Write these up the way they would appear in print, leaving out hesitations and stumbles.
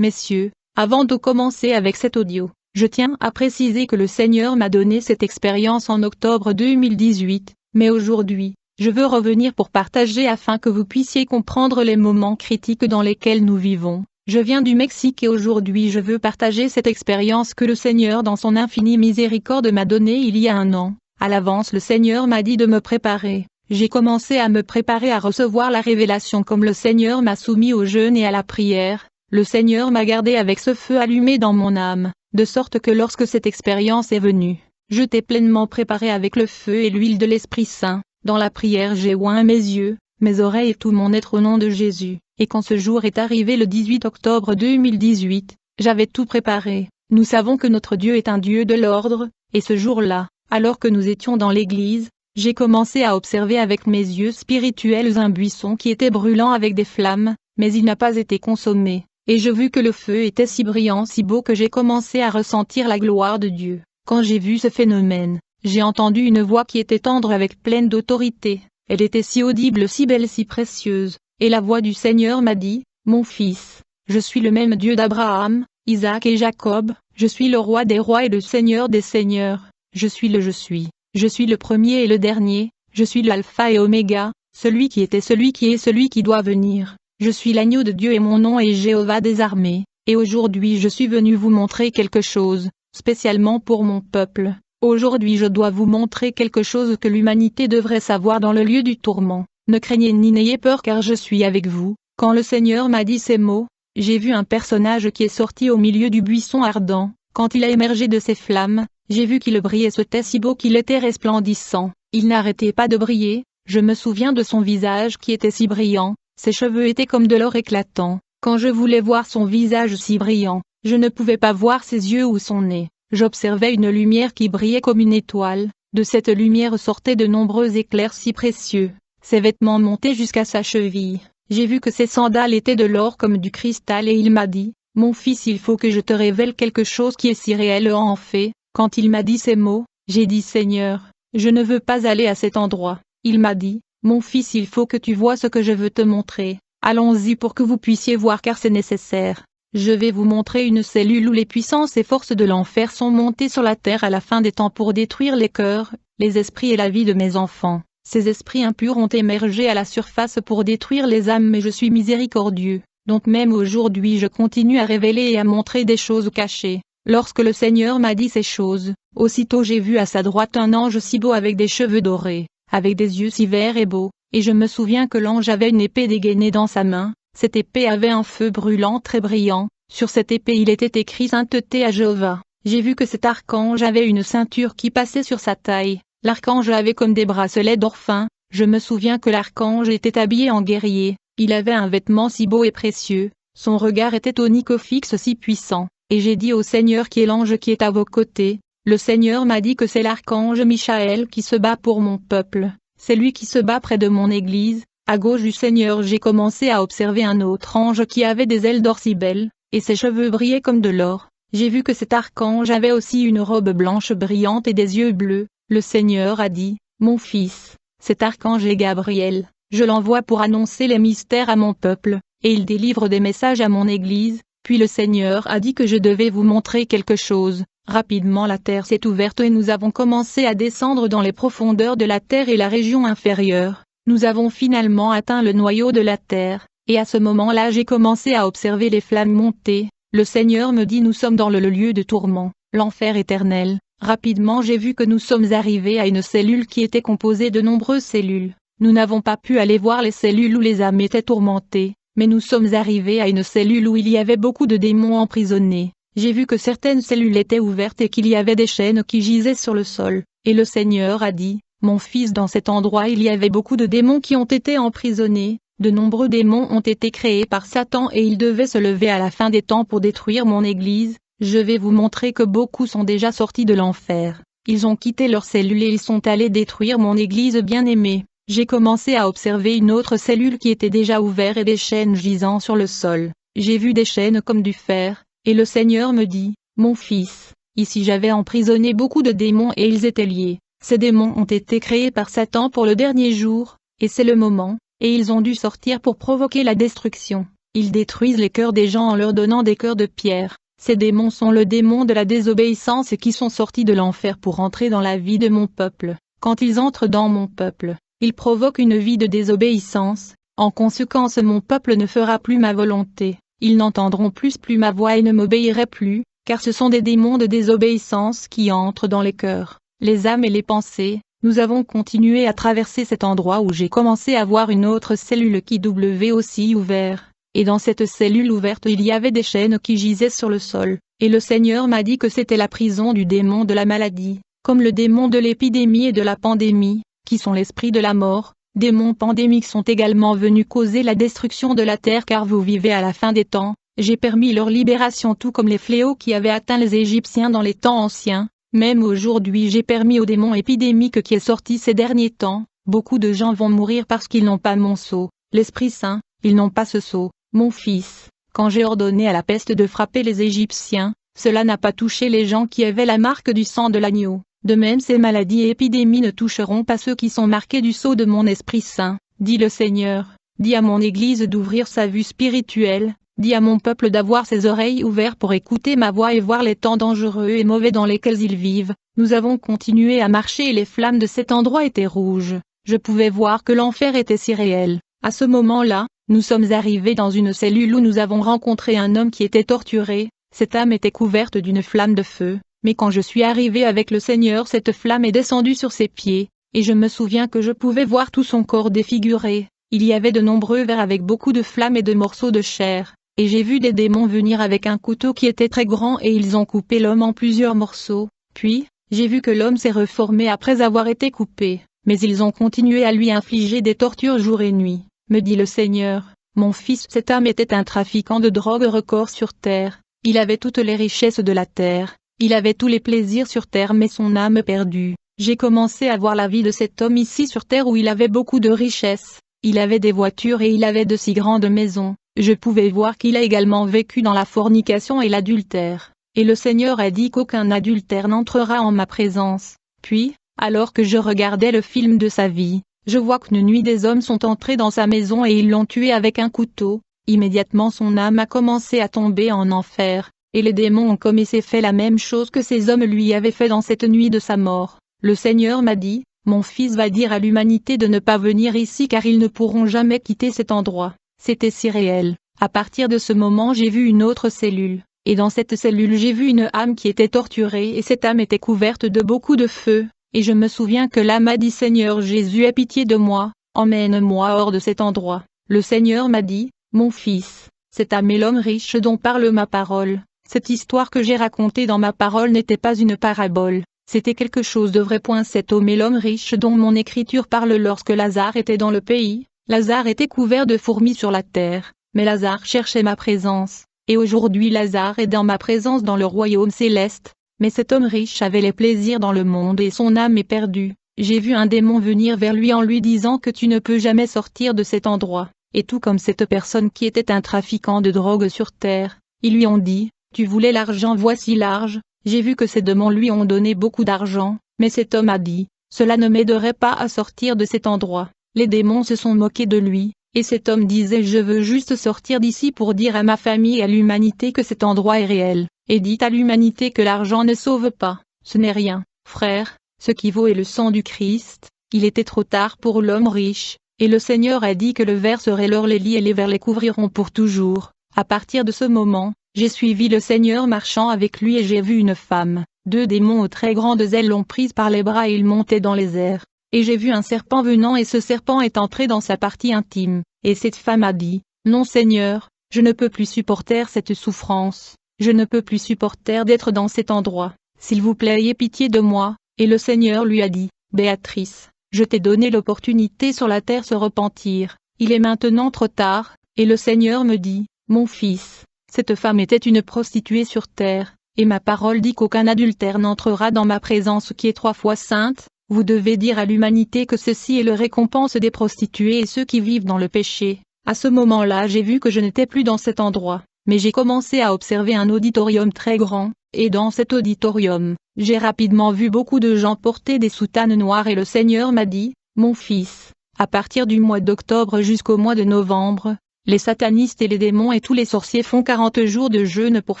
Messieurs, avant de commencer avec cet audio, je tiens à préciser que le Seigneur m'a donné cette expérience en octobre 2018, mais aujourd'hui, je veux revenir pour partager afin que vous puissiez comprendre les moments critiques dans lesquels nous vivons. Je viens du Mexique et aujourd'hui je veux partager cette expérience que le Seigneur dans son infinie miséricorde m'a donnée il y a un an. À l'avance le Seigneur m'a dit de me préparer. J'ai commencé à me préparer à recevoir la révélation comme le Seigneur m'a soumis au jeûne et à la prière. Le Seigneur m'a gardé avec ce feu allumé dans mon âme, de sorte que lorsque cette expérience est venue, j'étais pleinement préparé avec le feu et l'huile de l'Esprit Saint. Dans la prière j'ai oint mes yeux, mes oreilles et tout mon être au nom de Jésus. Et quand ce jour est arrivé le 18 octobre 2018, j'avais tout préparé. Nous savons que notre Dieu est un Dieu de l'ordre, et ce jour-là, alors que nous étions dans l'église, j'ai commencé à observer avec mes yeux spirituels un buisson qui était brûlant avec des flammes, mais il n'a pas été consommé, et je vis que le feu était si brillant, si beau que j'ai commencé à ressentir la gloire de Dieu. Quand j'ai vu ce phénomène, j'ai entendu une voix qui était tendre avec pleine d'autorité, elle était si audible, si belle, si précieuse. Et la voix du Seigneur m'a dit, « Mon fils, je suis le même Dieu d'Abraham, Isaac et Jacob, je suis le roi des rois et le Seigneur des seigneurs, je suis le premier et le dernier, je suis l'alpha et oméga, celui qui était, celui qui est, celui qui doit venir, je suis l'agneau de Dieu et mon nom est Jéhovah des armées, et aujourd'hui je suis venu vous montrer quelque chose, spécialement pour mon peuple, aujourd'hui je dois vous montrer quelque chose que l'humanité devrait savoir dans le lieu du tourment. Ne craignez ni n'ayez peur car je suis avec vous. » Quand le Seigneur m'a dit ces mots, j'ai vu un personnage qui est sorti au milieu du buisson ardent. Quand il a émergé de ses flammes, j'ai vu qu'il brillait, c'était si beau qu'il était resplendissant. Il n'arrêtait pas de briller, je me souviens de son visage qui était si brillant, ses cheveux étaient comme de l'or éclatant. Quand je voulais voir son visage si brillant, je ne pouvais pas voir ses yeux ou son nez. J'observais une lumière qui brillait comme une étoile, de cette lumière sortaient de nombreux éclairs si précieux. Ses vêtements montaient jusqu'à sa cheville. J'ai vu que ses sandales étaient de l'or comme du cristal et il m'a dit, « Mon fils, il faut que je te révèle quelque chose qui est si réel en fait. » Quand il m'a dit ces mots, j'ai dit, « Seigneur, je ne veux pas aller à cet endroit. » Il m'a dit, « Mon fils, il faut que tu vois ce que je veux te montrer. Allons-y pour que vous puissiez voir car c'est nécessaire. Je vais vous montrer une cellule où les puissances et forces de l'enfer sont montées sur la terre à la fin des temps pour détruire les cœurs, les esprits et la vie de mes enfants. Ces esprits impurs ont émergé à la surface pour détruire les âmes mais je suis miséricordieux, donc même aujourd'hui je continue à révéler et à montrer des choses cachées. Lorsque le Seigneur m'a dit ces choses, aussitôt j'ai vu à sa droite un ange si beau avec des cheveux dorés, avec des yeux si verts et beaux, et je me souviens que l'ange avait une épée dégainée dans sa main, cette épée avait un feu brûlant très brillant, sur cette épée il était écrit Sainteté à Jéhovah. J'ai vu que cet archange avait une ceinture qui passait sur sa taille. L'archange avait comme des bracelets d'or fin, je me souviens que l'archange était habillé en guerrier, il avait un vêtement si beau et précieux, son regard était tonique fixe si puissant, et j'ai dit au Seigneur qui est l'ange qui est à vos côtés, le Seigneur m'a dit que c'est l'archange Michaël qui se bat pour mon peuple, c'est lui qui se bat près de mon église. À gauche du Seigneur j'ai commencé à observer un autre ange qui avait des ailes d'or si belles, et ses cheveux brillaient comme de l'or, j'ai vu que cet archange avait aussi une robe blanche brillante et des yeux bleus. Le Seigneur a dit, « Mon fils, cet archange est Gabriel, je l'envoie pour annoncer les mystères à mon peuple, et il délivre des messages à mon église. » Puis le Seigneur a dit que je devais vous montrer quelque chose. Rapidement la terre s'est ouverte et nous avons commencé à descendre dans les profondeurs de la terre et la région inférieure. Nous avons finalement atteint le noyau de la terre, et à ce moment-là j'ai commencé à observer les flammes monter. Le Seigneur me dit, « Nous sommes dans le lieu de tourment, l'enfer éternel. » Rapidement j'ai vu que nous sommes arrivés à une cellule qui était composée de nombreuses cellules. Nous n'avons pas pu aller voir les cellules où les âmes étaient tourmentées, mais nous sommes arrivés à une cellule où il y avait beaucoup de démons emprisonnés. J'ai vu que certaines cellules étaient ouvertes et qu'il y avait des chaînes qui gisaient sur le sol, et le Seigneur a dit, « Mon fils, dans cet endroit il y avait beaucoup de démons qui ont été emprisonnés, de nombreux démons ont été créés par Satan et ils devaient se lever à la fin des temps pour détruire mon église. Je vais vous montrer que beaucoup sont déjà sortis de l'enfer. Ils ont quitté leurs cellules et ils sont allés détruire mon église bien-aimée. » J'ai commencé à observer une autre cellule qui était déjà ouverte et des chaînes gisant sur le sol. J'ai vu des chaînes comme du fer, et le Seigneur me dit, « Mon fils, ici j'avais emprisonné beaucoup de démons et ils étaient liés. Ces démons ont été créés par Satan pour le dernier jour, et c'est le moment, et ils ont dû sortir pour provoquer la destruction. Ils détruisent les cœurs des gens en leur donnant des cœurs de pierre. Ces démons sont le démon de la désobéissance qui sont sortis de l'enfer pour entrer dans la vie de mon peuple. Quand ils entrent dans mon peuple, ils provoquent une vie de désobéissance. En conséquence, mon peuple ne fera plus ma volonté. Ils n'entendront plus ma voix et ne m'obéiraient plus, car ce sont des démons de désobéissance qui entrent dans les cœurs, les âmes et les pensées. Nous avons continué à traverser cet endroit où j'ai commencé à voir une autre cellule qui w aussi ouvert, et dans cette cellule ouverte il y avait des chaînes qui gisaient sur le sol, et le Seigneur m'a dit que c'était la prison du démon de la maladie, comme le démon de l'épidémie et de la pandémie, qui sont l'esprit de la mort. Démons pandémiques sont également venus causer la destruction de la terre car vous vivez à la fin des temps. J'ai permis leur libération tout comme les fléaux qui avaient atteint les Égyptiens dans les temps anciens. Même aujourd'hui j'ai permis aux démons épidémiques qui est sorti ces derniers temps. Beaucoup de gens vont mourir parce qu'ils n'ont pas mon sceau, l'Esprit Saint, ils n'ont pas ce sceau. Mon fils, quand j'ai ordonné à la peste de frapper les Égyptiens, cela n'a pas touché les gens qui avaient la marque du sang de l'agneau. De même ces maladies et épidémies ne toucheront pas ceux qui sont marqués du sceau de mon Esprit Saint, dit le Seigneur. Dis à mon Église d'ouvrir sa vue spirituelle, dis à mon peuple d'avoir ses oreilles ouvertes pour écouter ma voix et voir les temps dangereux et mauvais dans lesquels ils vivent. Nous avons continué à marcher et les flammes de cet endroit étaient rouges. Je pouvais voir que l'enfer était si réel. À ce moment-là, nous sommes arrivés dans une cellule où nous avons rencontré un homme qui était torturé. Cette âme était couverte d'une flamme de feu. Mais quand je suis arrivé avec le Seigneur, cette flamme est descendue sur ses pieds, et je me souviens que je pouvais voir tout son corps défiguré. Il y avait de nombreux vers avec beaucoup de flammes et de morceaux de chair, et j'ai vu des démons venir avec un couteau qui était très grand et ils ont coupé l'homme en plusieurs morceaux. Puis, j'ai vu que l'homme s'est reformé après avoir été coupé, mais ils ont continué à lui infliger des tortures jour et nuit. Me dit le Seigneur, mon fils, cet homme était un trafiquant de drogue record sur terre. Il avait toutes les richesses de la terre. Il avait tous les plaisirs sur terre mais son âme perdue. J'ai commencé à voir la vie de cet homme ici sur terre où il avait beaucoup de richesses. Il avait des voitures et il avait de si grandes maisons. Je pouvais voir qu'il a également vécu dans la fornication et l'adultère. Et le Seigneur a dit qu'aucun adultère n'entrera en ma présence. Puis, alors que je regardais le film de sa vie, je vois qu'une nuit des hommes sont entrés dans sa maison et ils l'ont tué avec un couteau. Immédiatement son âme a commencé à tomber en enfer. Et les démons ont commis et fait la même chose que ces hommes lui avaient fait dans cette nuit de sa mort. Le Seigneur m'a dit, mon fils va dire à l'humanité de ne pas venir ici car ils ne pourront jamais quitter cet endroit. C'était si réel. À partir de ce moment j'ai vu une autre cellule, et dans cette cellule j'ai vu une âme qui était torturée et cette âme était couverte de beaucoup de feu, et je me souviens que l'âme a dit Seigneur Jésus aie pitié de moi, emmène-moi hors de cet endroit. Le Seigneur m'a dit, mon fils, cette âme est l'homme riche dont parle ma parole. Cette histoire que j'ai racontée dans ma parole n'était pas une parabole, c'était quelque chose de vrai. Cet homme est l'homme riche dont mon écriture parle. Lorsque Lazare était dans le pays, Lazare était couvert de fourmis sur la terre, mais Lazare cherchait ma présence, et aujourd'hui Lazare est dans ma présence dans le royaume céleste, mais cet homme riche avait les plaisirs dans le monde et son âme est perdue. J'ai vu un démon venir vers lui en lui disant que tu ne peux jamais sortir de cet endroit, et tout comme cette personne qui était un trafiquant de drogue sur terre, ils lui ont dit, tu voulais l'argent, voici l'argent. J'ai vu que ces démons lui ont donné beaucoup d'argent, mais cet homme a dit, cela ne m'aiderait pas à sortir de cet endroit. Les démons se sont moqués de lui, et cet homme disait je veux juste sortir d'ici pour dire à ma famille et à l'humanité que cet endroit est réel, et dites à l'humanité que l'argent ne sauve pas. Ce n'est rien, frère, ce qui vaut est le sang du Christ. Il était trop tard pour l'homme riche, et le Seigneur a dit que le ver serait leur les lits et les vers les couvriront pour toujours. À partir de ce moment, j'ai suivi le Seigneur marchant avec lui et j'ai vu une femme. 2 démons aux très grandes ailes l'ont prise par les bras et il montait dans les airs. Et j'ai vu un serpent venant et ce serpent est entré dans sa partie intime. Et cette femme a dit, non Seigneur, je ne peux plus supporter cette souffrance. Je ne peux plus supporter d'être dans cet endroit. S'il vous plaît, ayez pitié de moi. Et le Seigneur lui a dit, Béatrice, je t'ai donné l'opportunité sur la terre se repentir. Il est maintenant trop tard. Et le Seigneur me dit, mon fils, cette femme était une prostituée sur terre, et ma parole dit qu'aucun adultère n'entrera dans ma présence qui est 3 fois sainte. Vous devez dire à l'humanité que ceci est le récompense des prostituées et ceux qui vivent dans le péché. À ce moment-là j'ai vu que je n'étais plus dans cet endroit, mais j'ai commencé à observer un auditorium très grand, et dans cet auditorium, j'ai rapidement vu beaucoup de gens porter des soutanes noires et le Seigneur m'a dit, mon fils, à partir du mois d'octobre jusqu'au mois de novembre, les satanistes et les démons et tous les sorciers font 40 jours de jeûne pour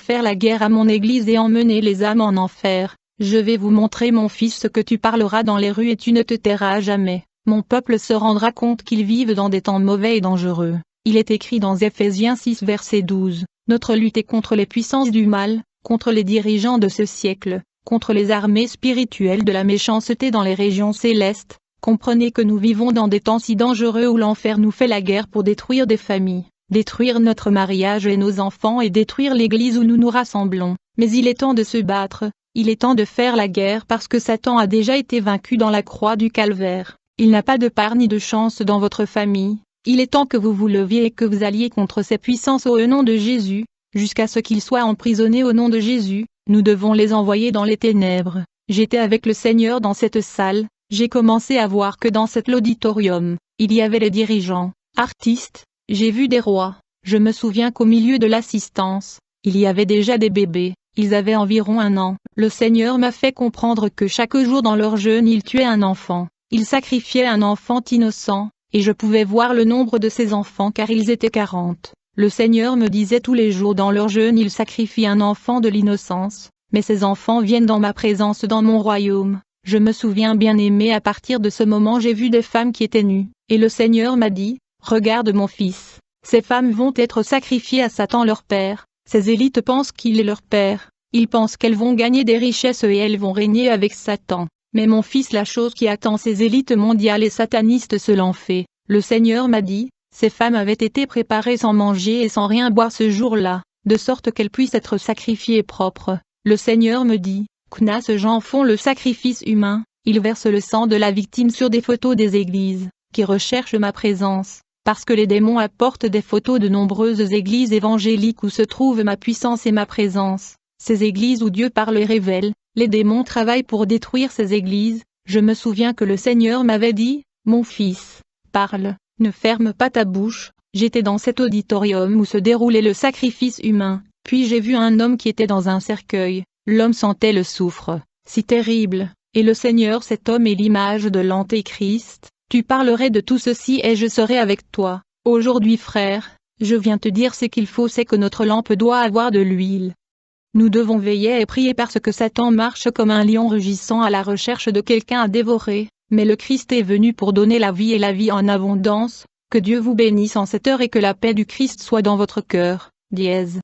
faire la guerre à mon église et emmener les âmes en enfer. Je vais vous montrer mon fils ce que tu parleras dans les rues et tu ne te tairas jamais. Mon peuple se rendra compte qu'ils vivent dans des temps mauvais et dangereux. Il est écrit dans Éphésiens 6 verset 12, notre lutte est contre les puissances du mal, contre les dirigeants de ce siècle, contre les armées spirituelles de la méchanceté dans les régions célestes. Comprenez que nous vivons dans des temps si dangereux où l'enfer nous fait la guerre pour détruire des familles, détruire notre mariage et nos enfants et détruire l'église où nous nous rassemblons. Mais il est temps de se battre, il est temps de faire la guerre parce que Satan a déjà été vaincu dans la croix du calvaire. Il n'a pas de part ni de chance dans votre famille. Il est temps que vous vous leviez et que vous alliez contre ces puissances au nom de Jésus, jusqu'à ce qu'ils soient emprisonnés au nom de Jésus. Nous devons les envoyer dans les ténèbres. J'étais avec le Seigneur dans cette salle. J'ai commencé à voir que dans cet auditorium, il y avait les dirigeants, artistes, j'ai vu des rois. Je me souviens qu'au milieu de l'assistance, il y avait déjà des bébés, ils avaient environ 1 an. Le Seigneur m'a fait comprendre que chaque jour dans leur jeûne ils tuaient un enfant, ils sacrifiaient un enfant innocent, et je pouvais voir le nombre de ces enfants car ils étaient 40. Le Seigneur me disait tous les jours dans leur jeûne ils sacrifient un enfant de l'innocence, mais ces enfants viennent dans ma présence dans mon royaume. Je me souviens bien aimé à partir de ce moment j'ai vu des femmes qui étaient nues, et le Seigneur m'a dit, regarde mon fils, ces femmes vont être sacrifiées à Satan leur père, ces élites pensent qu'il est leur père, ils pensent qu'elles vont gagner des richesses et elles vont régner avec Satan, mais mon fils la chose qui attend ces élites mondiales et satanistes se l'en fait, le Seigneur m'a dit, ces femmes avaient été préparées sans manger et sans rien boire ce jour-là, de sorte qu'elles puissent être sacrifiées propres, le Seigneur me dit, ces gens font le sacrifice humain, ils versent le sang de la victime sur des photos des églises, qui recherchent ma présence, parce que les démons apportent des photos de nombreuses églises évangéliques où se trouve ma puissance et ma présence, ces églises où Dieu parle et révèle, les démons travaillent pour détruire ces églises. Je me souviens que le Seigneur m'avait dit, mon fils, parle, ne ferme pas ta bouche. J'étais dans cet auditorium où se déroulait le sacrifice humain, puis j'ai vu un homme qui était dans un cercueil. L'homme sentait le soufre, si terrible, et le Seigneur cet homme est l'image de l'Antéchrist. Tu parlerais de tout ceci et je serai avec toi. Aujourd'hui frère, je viens te dire ce qu'il faut, c'est que notre lampe doit avoir de l'huile. Nous devons veiller et prier parce que Satan marche comme un lion rugissant à la recherche de quelqu'un à dévorer, mais le Christ est venu pour donner la vie et la vie en abondance. Que Dieu vous bénisse en cette heure et que la paix du Christ soit dans votre cœur. Dièse.